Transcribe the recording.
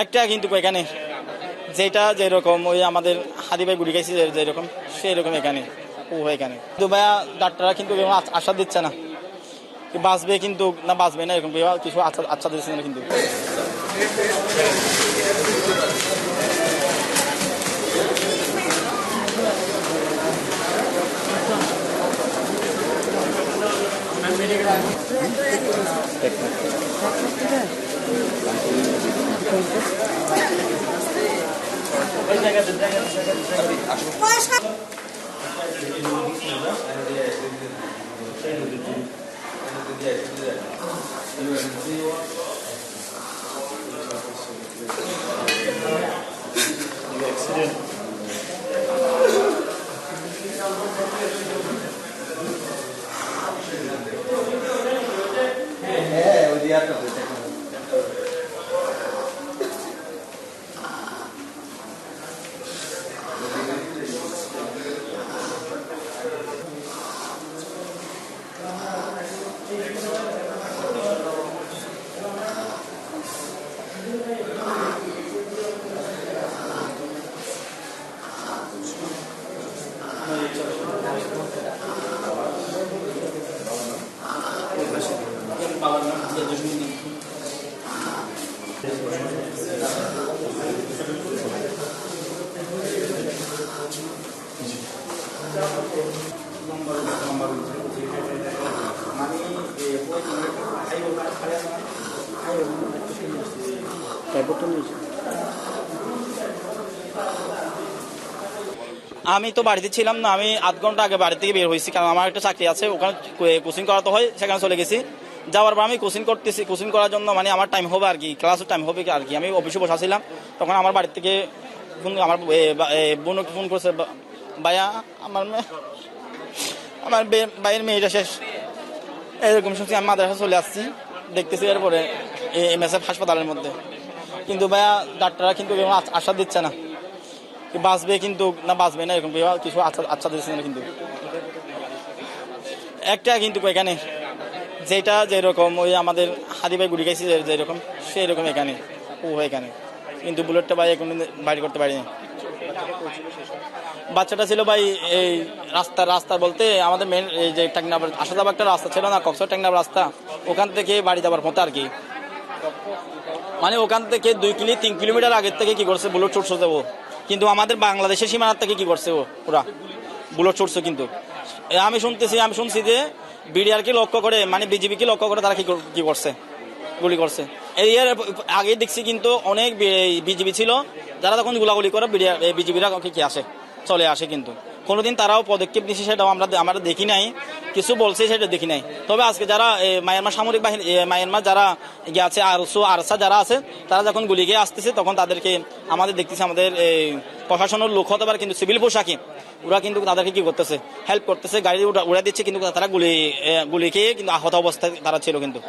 একটা কিন্তু এখানে যেটা যেরকম ওই আমাদের হাদি ভাই গুলি খাইছে যেরকম সেই রকম এখানে এখানে কিন্তু ভাইয়া ডাক্তাররা কিন্তু আশা দিচ্ছে না কি বাঁচবে, কিন্তু না বাঁচবে না এরকম কিছু আচ্ছা দিচ্ছে না কিন্তু। আমি তো বাড়িতে ছিলাম না, আমি আধ ঘন্টা আগে বাড়ি থেকে বের হয়েছি, কারণ আমার একটা চাকরি আছে, ওখানে কোচিং করাতে হয়, সেখানে চলে গেছি। যাওয়ার পর আমি কোচিং করতেছি, কোচিং করার জন্য মানে আমার টাইম হবে আর কি, ক্লাসের টাইম হবে আর কি। আমি অফিসে বসাছিলাম, তখন আমার বাড়ি থেকে আমার বোন ফোন করছে, ভাইয়া আমার ভাইয়ের মেয়েটা শেষ, এরকম শুনছি। আমি মাদ্রাসা চলে আসছি, দেখতেছি এরপরে MSF হাসপাতালের মধ্যে। কিন্তু ভাইয়া ডাক্তাররা কিন্তু আশা দিচ্ছে না কি বাঁচবে, কিন্তু না বাঁচবে না এরকম কিছু আচ্ছা দিচ্ছে না কিন্তু। একটা কিন্তু এখানে যেটা যেরকম ওই আমাদের হাদি ভাই গুলি খাইছে যেরকম সেই রকম এখানে এখানে, কিন্তু বুলেটটা ভাই এখন বাইর করতে পারিনি। বাচ্চাটা ছিল ভাই এই রাস্তা বলতে আমাদের মেন এই যে টেকনাফ আসা যাওয়ার একটা রাস্তা ছিল না, কক্সবাজার টেকনাফ রাস্তা, ওখান থেকে বাড়ি যাবার মতো আর কি। মানে ওখান থেকে 2-3 কিলোমিটার আগের থেকে কি করছে বুলেট ছুটছে দেবো, কিন্তু আমাদের বাংলাদেশের সীমানার থেকে কি করছে ওরা বুলেট ছুটছে। কিন্তু আমি শুনছি যে বিডিআরকে লক্ষ্য করে, মানে বিজিবিকে লক্ষ্য করে তারা কি করছে, গুলি করছে। এর আগে দেখছি কিন্তু অনেক বিজিবি ছিল, যারা তখন গুলাগুলি করে বিজিবিরা কি আসে চলে আসে, কিন্তু কোনোদিন তারাও পদক্ষেপ নিচ্ছে সেটাও আমরা দেখি নাই, কিছু বলছে সেটা দেখি নাই। তবে আজকে যারা মায়ানমার সামরিক বাহিনী, মায়ানমার যারা আছে আরসা যারা আছে, তারা যখন গুলি গিয়ে আসতেছে, তখন তাদেরকে আমাদের দেখতেছে, আমাদের প্রশাসনের লোক হতে পারে কিন্তু সিভিল পোশাকে, ওরা কিন্তু তাদেরকে কি করতেছে, হেল্প করতেছে, গাড়ি উড়া দিচ্ছে, কিন্তু তারা গুলি খেয়ে কিন্তু আহত অবস্থায় তারা ছিল কিন্তু।